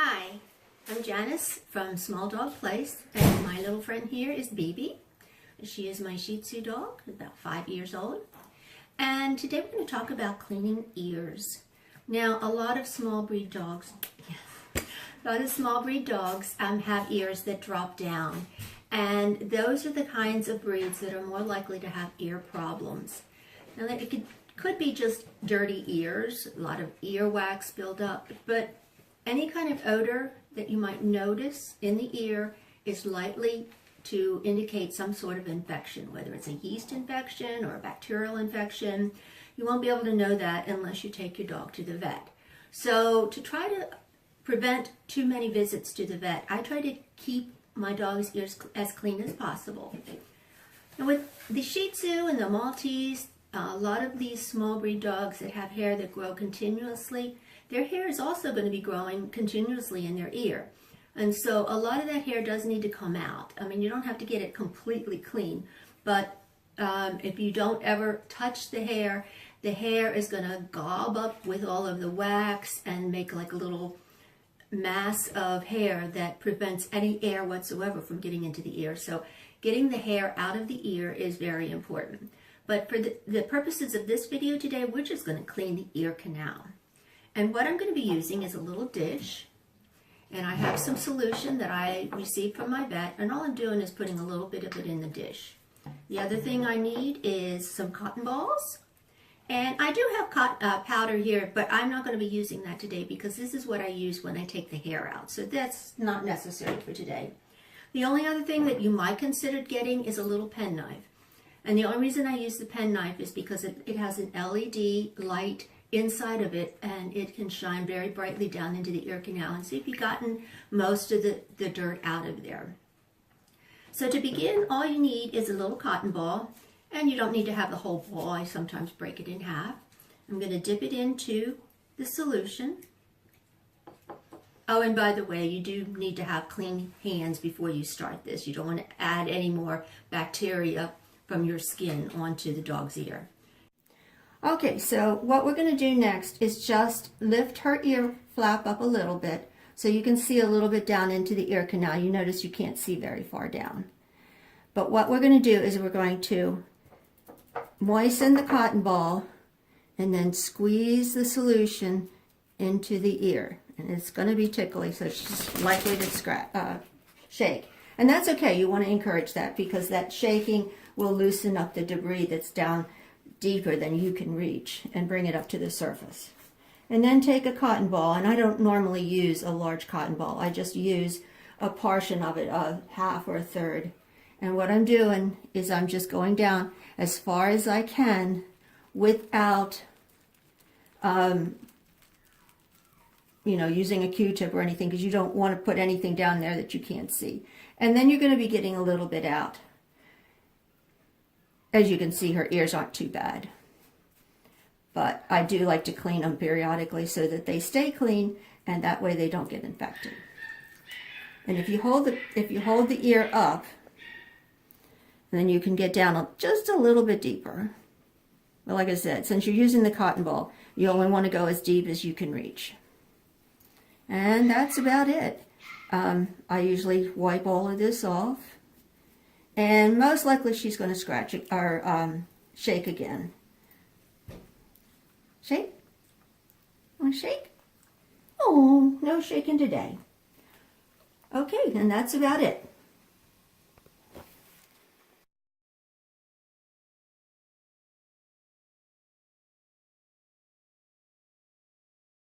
Hi, I'm Janice from Small Dog Place, and my little friend here is Bibi. She is my Shih Tzu dog, about 5 years old. And today we're going to talk about cleaning ears. Now, a lot of small breed dogs have ears that drop down. And those are the kinds of breeds that are more likely to have ear problems. Now, it could be just dirty ears, a lot of earwax buildup, but any kind of odor that you might notice in the ear is likely to indicate some sort of infection, whether it's a yeast infection or a bacterial infection. You won't be able to know that unless you take your dog to the vet. So to try to prevent too many visits to the vet, I try to keep my dog's ears as clean as possible. And with the Shih Tzu and the Maltese, a lot of these small breed dogs that have hair that grow continuously, their hair is also going to be growing continuously in their ear. And so a lot of that hair does need to come out. I mean, you don't have to get it completely clean, but if you don't ever touch the hair is going to gob up with all of the wax and make like a little mass of hair that prevents any air whatsoever from getting into the ear. So getting the hair out of the ear is very important. But for the purposes of this video today, we're just going to clean the ear canal. And what I'm going to be using is a little dish, and I have some solution that I received from my vet, and all I'm doing is putting a little bit of it in the dish. The other thing I need is some cotton balls, and I do have powder here, but I'm not going to be using that today because this is what I use when I take the hair out, so that's not necessary for today. The only other thing that you might consider getting is a little penknife, and the only reason I use the penknife is because it has an LED light inside of it, and it can shine very brightly down into the ear canal and see if you've gotten most of the dirt out of there. So to begin, all you need is a little cotton ball, and you don't need to have the whole ball. I sometimes break it in half. I'm going to dip it into the solution. Oh, and by the way, you do need to have clean hands before you start this. You don't want to add any more bacteria from your skin onto the dog's ear. Okay, so what we're going to do next is just lift her ear flap up a little bit so you can see a little bit down into the ear canal. You notice you can't see very far down. But what we're going to do is we're going to moisten the cotton ball and then squeeze the solution into the ear. And it's going to be tickly, so she's likely to shake. And that's okay. You want to encourage that because that shaking will loosen up the debris that's down deeper than you can reach and bring it up to the surface. And then take a cotton ball, and I don't normally use a large cotton ball. I just use a portion of it, a half or a third. And what I'm doing is I'm just going down as far as I can without using a Q-tip or anything, because you don't want to put anything down there that you can't see. And then you're going to be getting a little bit out. As you can see, her ears aren't too bad. But I do like to clean them periodically so that they stay clean, and that way they don't get infected. And if you hold the ear up, then you can get down just a little bit deeper. But like I said, since you're using the cotton ball, you only want to go as deep as you can reach. And that's about it. I usually wipe all of this off. And most likely she's going to scratch or shake again. Shake? Want to shake? Oh, no shaking today. Okay, and that's about it.